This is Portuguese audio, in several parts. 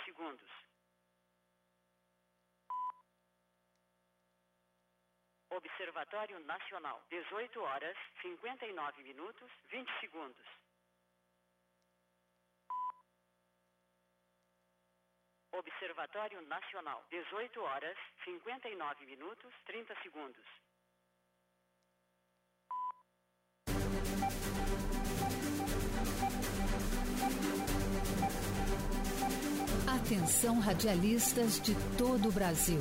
segundos. Observatório Nacional, 18 horas, 59 minutos, 20 segundos. Observatório Nacional, 18 horas, 59 minutos, 30 segundos. Atenção, radialistas de todo o Brasil.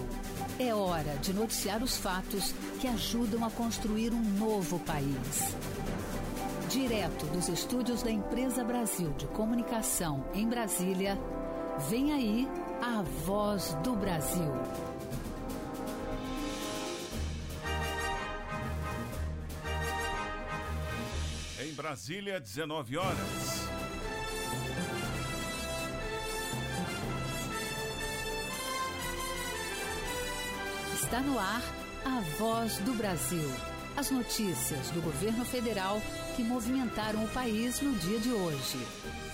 É hora de noticiar os fatos que ajudam a construir um novo país. Direto dos estúdios da Empresa Brasil de Comunicação em Brasília, vem aí a Voz do Brasil. Em Brasília, 19 horas. Está no ar a Voz do Brasil. As notícias do governo federal que movimentaram o país no dia de hoje.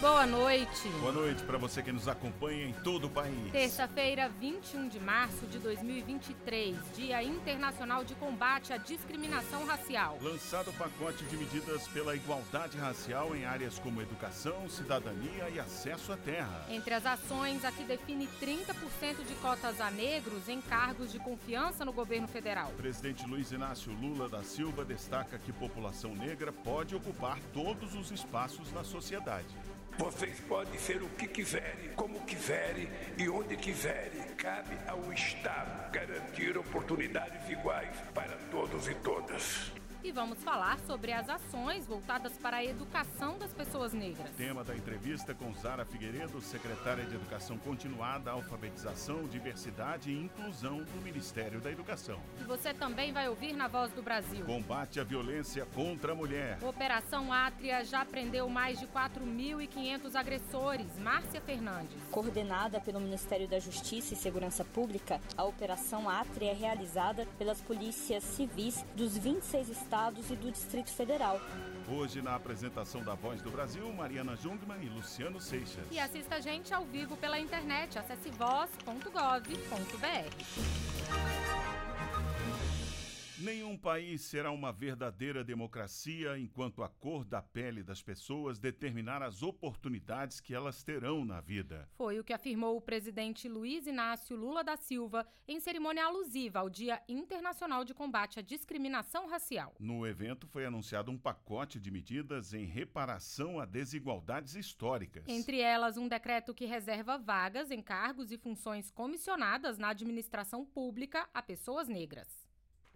Boa noite. Boa noite para você que nos acompanha em todo o país. Terça-feira, 21 de março de 2023, Dia Internacional de Combate à Discriminação Racial. Lançado o pacote de medidas pela igualdade racial em áreas como educação, cidadania e acesso à terra. Entre as ações, a que define 30% de cotas a negros em cargos de confiança no governo federal. O presidente Luiz Inácio Lula da Silva destaca que população negra pode ocupar todos os espaços na sociedade. Vocês podem ser o que quiserem, como quiserem e onde quiserem. Cabe ao Estado garantir oportunidades iguais para todos e todas. E vamos falar sobre as ações voltadas para a educação das pessoas negras. Tema da entrevista com Zara Figueiredo, secretária de Educação Continuada, Alfabetização, Diversidade e Inclusão do Ministério da Educação. E você também vai ouvir na Voz do Brasil. Combate à violência contra a mulher. Operação Átria já prendeu mais de 4.500 agressores. Márcia Fernandes. Coordenada pelo Ministério da Justiça e Segurança Pública, a Operação Átria é realizada pelas polícias civis dos 26 estados e do Distrito Federal. Hoje, na apresentação da Voz do Brasil, Mariana Jungmann e Luciano Seixas. E assista a gente ao vivo pela internet. Acesse voz.gov.br. Nenhum país será uma verdadeira democracia enquanto a cor da pele das pessoas determinar as oportunidades que elas terão na vida. Foi o que afirmou o presidente Luiz Inácio Lula da Silva em cerimônia alusiva ao Dia Internacional de Combate à Discriminação Racial. No evento foi anunciado um pacote de medidas em reparação a desigualdades históricas. Entre elas, um decreto que reserva vagas em cargos e funções comissionadas na administração pública a pessoas negras.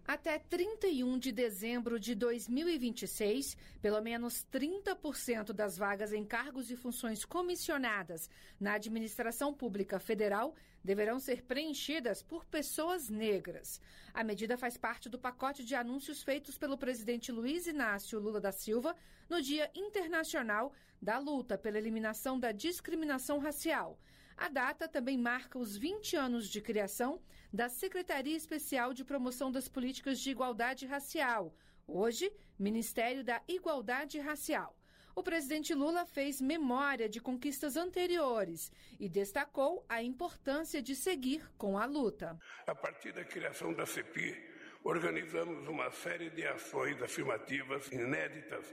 Até 31 de dezembro de 2026, pelo menos 30% das vagas em cargos e funções comissionadas na administração pública federal deverão ser preenchidas por pessoas negras. A medida faz parte do pacote de anúncios feitos pelo presidente Luiz Inácio Lula da Silva no Dia Internacional da Luta pela Eliminação da Discriminação Racial. A data também marca os 20 anos de criação da Secretaria Especial de Promoção das Políticas de Igualdade Racial, hoje, Ministério da Igualdade Racial. O presidente Lula fez memória de conquistas anteriores e destacou a importância de seguir com a luta. A partir da criação da CEPI, organizamos uma série de ações afirmativas inéditas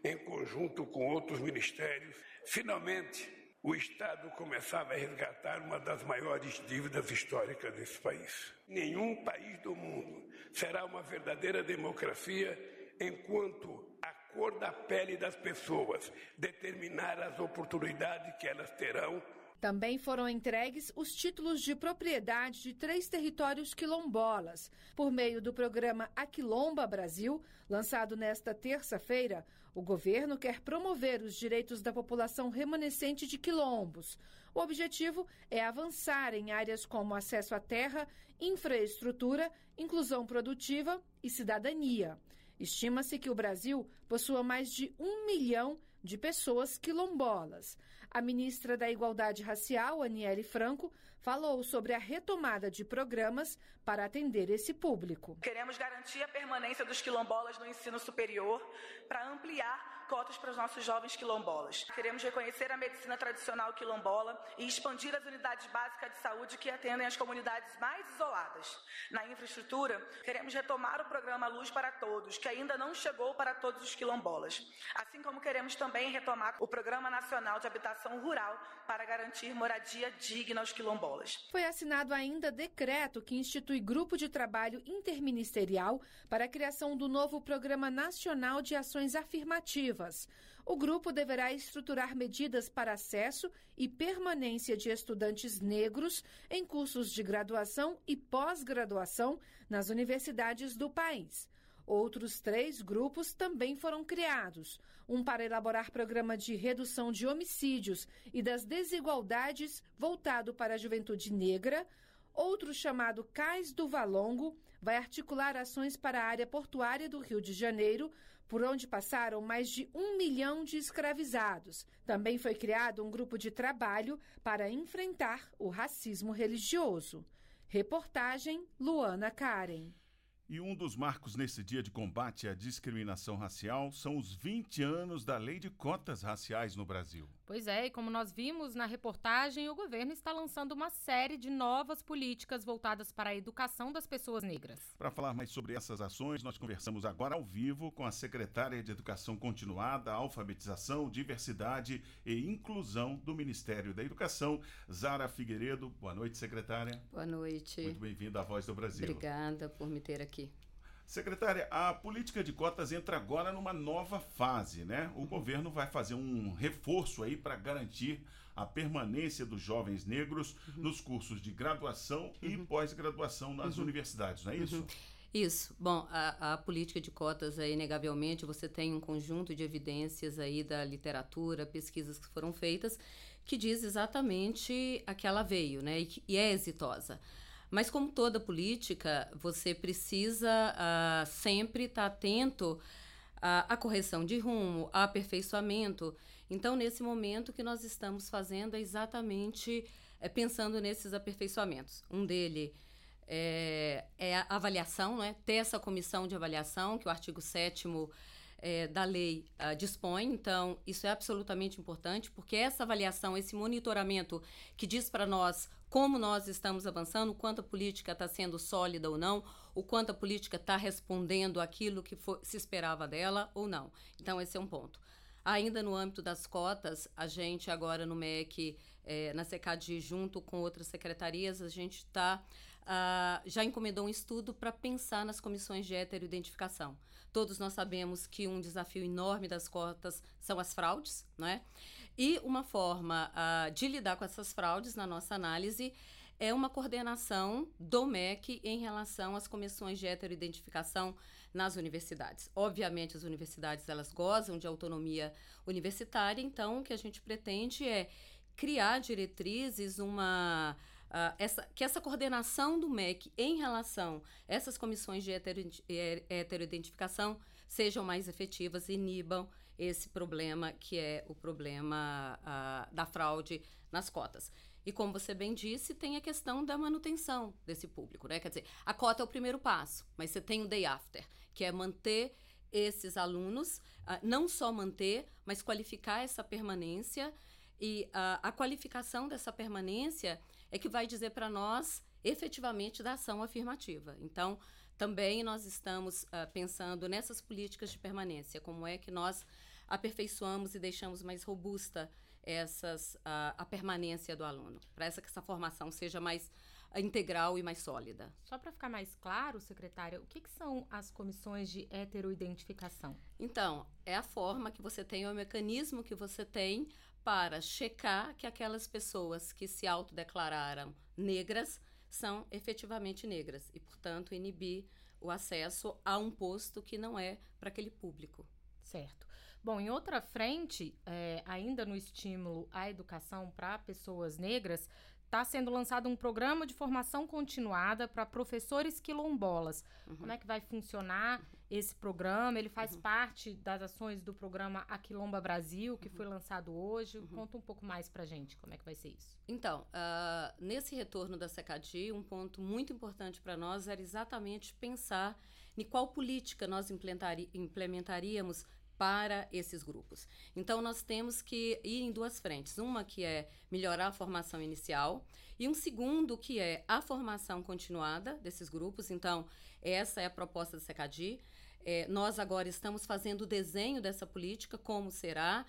em conjunto com outros ministérios. Finalmente, o Estado começava a resgatar uma das maiores dívidas históricas desse país. Nenhum país do mundo será uma verdadeira democracia enquanto a cor da pele das pessoas determinar as oportunidades que elas terão. Também foram entregues os títulos de propriedade de 3 territórios quilombolas. Por meio do programa Aquilomba Brasil, lançado nesta terça-feira, o governo quer promover os direitos da população remanescente de quilombos. O objetivo é avançar em áreas como acesso à terra, infraestrutura, inclusão produtiva e cidadania. Estima-se que o Brasil possua mais de 1 milhão de pessoas quilombolas. A ministra da Igualdade Racial, Aniele Franco, falou sobre a retomada de programas para atender esse público. Queremos garantir a permanência dos quilombolas no ensino superior para ampliar cotas para os nossos jovens quilombolas. Queremos reconhecer a medicina tradicional quilombola e expandir as unidades básicas de saúde que atendem as comunidades mais isoladas. Na infraestrutura, queremos retomar o programa Luz para Todos, que ainda não chegou para todos os quilombolas. Assim como queremos também retomar o Programa Nacional de Habitação Rural para garantir moradia digna aos quilombolas. Foi assinado ainda decreto que institui grupo de trabalho interministerial para a criação do novo Programa Nacional de Ações Afirmativas. O grupo deverá estruturar medidas para acesso e permanência de estudantes negros em cursos de graduação e pós-graduação nas universidades do país. Outros 3 grupos também foram criados. Um para elaborar programa de redução de homicídios e das desigualdades voltado para a juventude negra. Outro, chamado Cais do Valongo, vai articular ações para a área portuária do Rio de Janeiro, por onde passaram mais de 1 milhão de escravizados. Também foi criado um grupo de trabalho para enfrentar o racismo religioso. Reportagem Luana Karen. E um dos marcos nesse dia de combate à discriminação racial são os 20 anos da Lei de Cotas Raciais no Brasil. Pois é, e como nós vimos na reportagem, o governo está lançando uma série de novas políticas voltadas para a educação das pessoas negras. Para falar mais sobre essas ações, nós conversamos agora ao vivo com a secretária de Educação Continuada, Alfabetização, Diversidade e Inclusão do Ministério da Educação, Zara Figueiredo. Boa noite, secretária. Boa noite. Muito bem-vinda à Voz do Brasil. Obrigada por me ter aqui. Secretária, a política de cotas entra agora numa nova fase, né? O governo vai fazer um reforço aí para garantir a permanência dos jovens negros nos cursos de graduação e pós-graduação nas universidades, não é isso? Isso. Bom, a política de cotas, aí, inegavelmente, você tem um conjunto de evidências aí da literatura, pesquisas que foram feitas, que diz exatamente a que ela veio, né? E é exitosa. Mas, como toda política, você precisa sempre estar atento à correção de rumo, ao aperfeiçoamento. Então, nesse momento, o que nós estamos fazendo é exatamente pensando nesses aperfeiçoamentos. Um deles é a avaliação, né? Ter essa comissão de avaliação, que o artigo 7º da lei dispõe. Então, isso é absolutamente importante, porque essa avaliação, esse monitoramento que diz para nós como nós estamos avançando, o quanto a política está sendo sólida ou não, o quanto a política está respondendo aquilo que se esperava dela ou não. Então, esse é um ponto. Ainda no âmbito das cotas, a gente agora no MEC, na SECADI, junto com outras secretarias, a gente já encomendou um estudo para pensar nas comissões de heteroidentificação. Todos nós sabemos que um desafio enorme das cotas são as fraudes, não é? E uma forma de lidar com essas fraudes, na nossa análise, é uma coordenação do MEC em relação às comissões de heteroidentificação nas universidades. Obviamente, as universidades elas gozam de autonomia universitária, então o que a gente pretende é criar diretrizes, que essa coordenação do MEC em relação a essas comissões de heteroidentificação sejam mais efetivas e inibam esse problema que é o problema da fraude nas cotas. E como você bem disse, tem a questão da manutenção desse público, né? Quer dizer, a cota é o primeiro passo, mas você tem o day after, que é manter esses alunos, não só manter, mas qualificar essa permanência. E a qualificação dessa permanência é que vai dizer para nós, efetivamente, da ação afirmativa. Então, também nós estamos pensando nessas políticas de permanência, como é que nós aperfeiçoamos e deixamos mais robusta a permanência do aluno, para que essa formação seja mais integral e mais sólida. Só para ficar mais claro, secretária, o que são as comissões de heteroidentificação? Então, é a forma que você tem, é o mecanismo que você tem para checar que aquelas pessoas que se autodeclararam negras são efetivamente negras e, portanto, inibir o acesso a um posto que não é para aquele público. Certo. Bom, em outra frente, ainda no estímulo à educação para pessoas negras, está sendo lançado um programa de formação continuada para professores quilombolas. Como é que vai funcionar esse programa? Ele faz parte das ações do programa Aquilomba Brasil, que foi lançado hoje. Conta um pouco mais para a gente, como é que vai ser isso? Então, nesse retorno da SECADI, um ponto muito importante para nós era exatamente pensar em qual política nós implementaríamos para esses grupos. Então, nós temos que ir em duas frentes. Uma que é melhorar a formação inicial e um segundo que é a formação continuada desses grupos. Então, essa é a proposta da SECADI. Nós agora estamos fazendo o desenho dessa política, como será,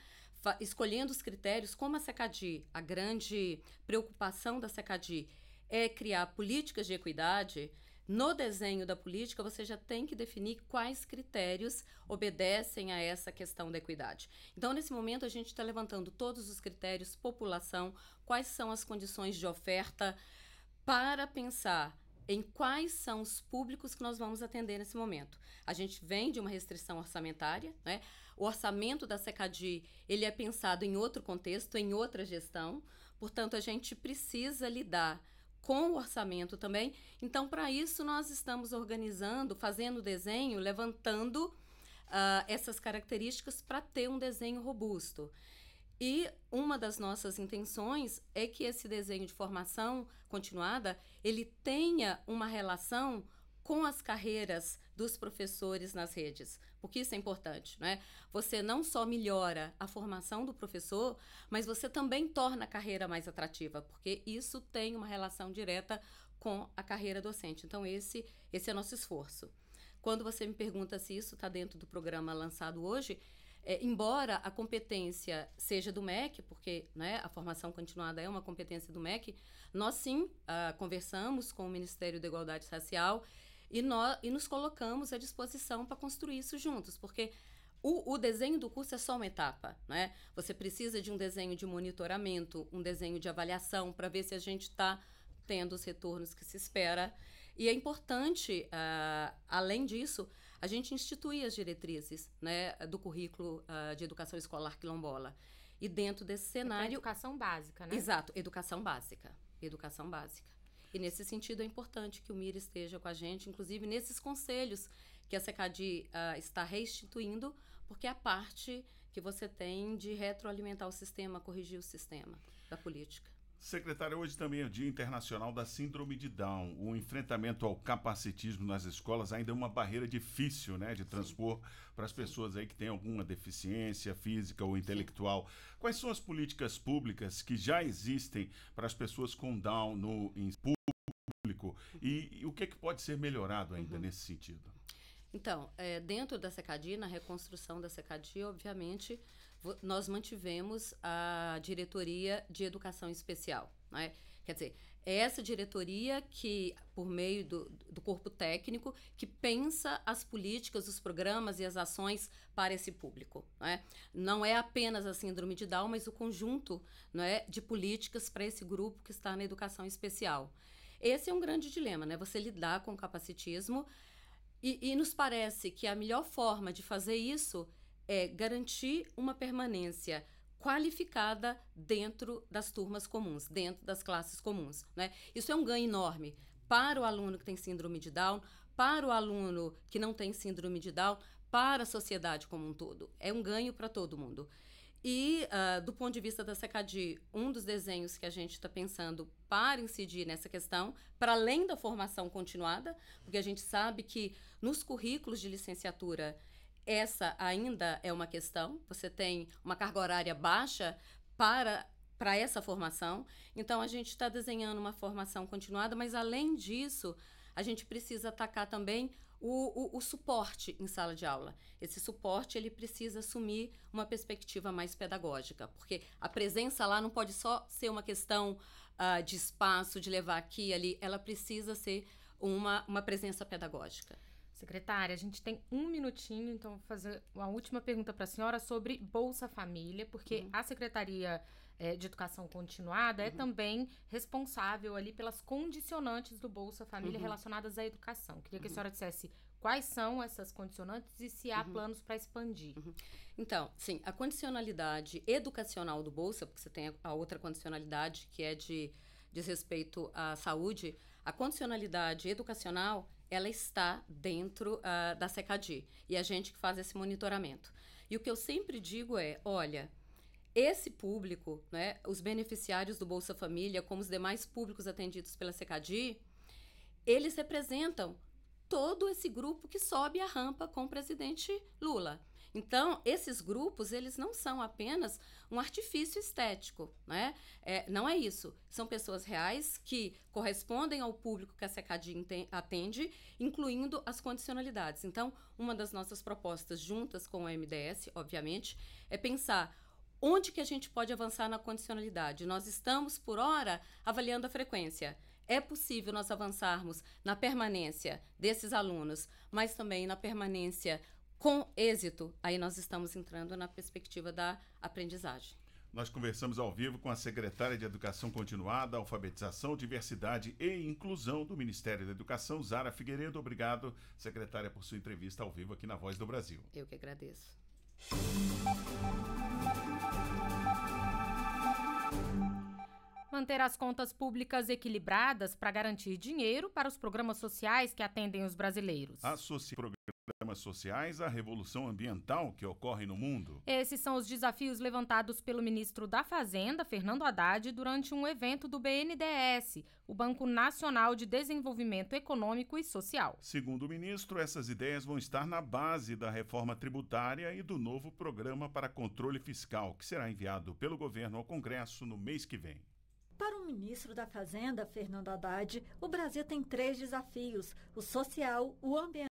escolhendo os critérios, como a SECADI, a grande preocupação da SECADI é criar políticas de equidade. No desenho da política, você já tem que definir quais critérios obedecem a essa questão da equidade. Então, nesse momento, a gente está levantando todos os critérios, população, quais são as condições de oferta, para pensar em quais são os públicos que nós vamos atender nesse momento. A gente vem de uma restrição orçamentária, né? O orçamento da SECADI, ele é pensado em outro contexto, em outra gestão, portanto, a gente precisa lidar com o orçamento também. Então, para isso, nós estamos organizando, fazendo o desenho, levantando essas características para ter um desenho robusto. E uma das nossas intenções é que esse desenho de formação continuada, ele tenha uma relação com as carreiras dos professores nas redes, porque isso é importante, não é? Você não só melhora a formação do professor, mas você também torna a carreira mais atrativa, porque isso tem uma relação direta com a carreira docente. Então, esse é nosso esforço. Quando você me pergunta se isso está dentro do programa lançado hoje, embora a competência seja do MEC, porque, né, a formação continuada é uma competência do MEC, nós sim conversamos com o Ministério da Igualdade Racial e nos colocamos à disposição para construir isso juntos, porque o desenho do curso é só uma etapa, né? Você precisa de um desenho de monitoramento, um desenho de avaliação para ver se a gente está tendo os retornos que se espera. E é importante, além disso, a gente instituir as diretrizes, né, do currículo de educação escolar quilombola. E dentro desse cenário... Educação básica, né? Exato, educação básica. Educação básica. E nesse sentido é importante que o MIR esteja com a gente, inclusive nesses conselhos que a SECADI está restituindo, porque é a parte que você tem de retroalimentar o sistema, corrigir o sistema da política. Secretária, hoje também é o Dia Internacional da Síndrome de Down. O enfrentamento ao capacitismo nas escolas ainda é uma barreira difícil, né, de transpor para as pessoas aí que têm alguma deficiência física ou intelectual. Sim. Quais são as políticas públicas que já existem para as pessoas com Down em público e o que pode ser melhorado ainda nesse sentido? Então, dentro da SECADI, na reconstrução da SECADI, obviamente, nós mantivemos a diretoria de educação especial, né? Quer dizer, é essa diretoria que, por meio do corpo técnico, que pensa as políticas, os programas e as ações para esse público, né? Não é apenas a síndrome de Down, mas o conjunto, né, de políticas para esse grupo que está na educação especial. Esse é um grande dilema, né? Você lidar com o capacitismo e nos parece que a melhor forma de fazer isso é garantir uma permanência qualificada dentro das turmas comuns, dentro das classes comuns, né? Isso é um ganho enorme para o aluno que tem síndrome de Down, para o aluno que não tem síndrome de Down, para a sociedade como um todo. É um ganho para todo mundo. E, do ponto de vista da SECADI, um dos desenhos que a gente está pensando para incidir nessa questão, para além da formação continuada, porque a gente sabe que nos currículos de licenciatura essa ainda é uma questão, você tem uma carga horária baixa para essa formação, então a gente está desenhando uma formação continuada, mas além disso, a gente precisa atacar também o suporte em sala de aula. Esse suporte, ele precisa assumir uma perspectiva mais pedagógica, porque a presença lá não pode só ser uma questão de espaço, de levar aqui e ali, ela precisa ser uma presença pedagógica. Secretária, a gente tem um minutinho, então vou fazer uma última pergunta para a senhora sobre Bolsa Família, porque a Secretaria de Educação Continuada é também responsável ali pelas condicionantes do Bolsa Família relacionadas à educação. Queria que a senhora dissesse quais são essas condicionantes e se há planos para expandir. Então, sim, a condicionalidade educacional do Bolsa, porque você tem a outra condicionalidade que é diz respeito à saúde, a condicionalidade educacional ela está dentro da SECADI e a gente que faz esse monitoramento. E o que eu sempre digo é, olha, esse público, né, os beneficiários do Bolsa Família, como os demais públicos atendidos pela SECADI, eles representam todo esse grupo que sobe a rampa com o presidente Lula. Então, esses grupos, eles não são apenas um artifício estético, né? Não é isso. São pessoas reais que correspondem ao público que a SECADI atende, incluindo as condicionalidades. Então, uma das nossas propostas juntas com o MDS, obviamente, é pensar onde que a gente pode avançar na condicionalidade. Nós estamos, por hora, avaliando a frequência. É possível nós avançarmos na permanência desses alunos, mas também na permanência com êxito. Aí nós estamos entrando na perspectiva da aprendizagem. Nós conversamos ao vivo com a secretária de Educação Continuada, Alfabetização, Diversidade e Inclusão do Ministério da Educação, Zara Figueiredo. Obrigado, secretária, por sua entrevista ao vivo aqui na Voz do Brasil. Eu que agradeço. Manter as contas públicas equilibradas para garantir dinheiro para os programas sociais que atendem os brasileiros. Associe programas sociais à revolução ambiental que ocorre no mundo. Esses são os desafios levantados pelo ministro da Fazenda, Fernando Haddad, durante um evento do BNDES, o Banco Nacional de Desenvolvimento Econômico e Social. Segundo o ministro, essas ideias vão estar na base da reforma tributária e do novo programa para controle fiscal, que será enviado pelo governo ao Congresso no mês que vem. Para o ministro da Fazenda, Fernando Haddad, o Brasil tem 3 desafios: o social, o ambiental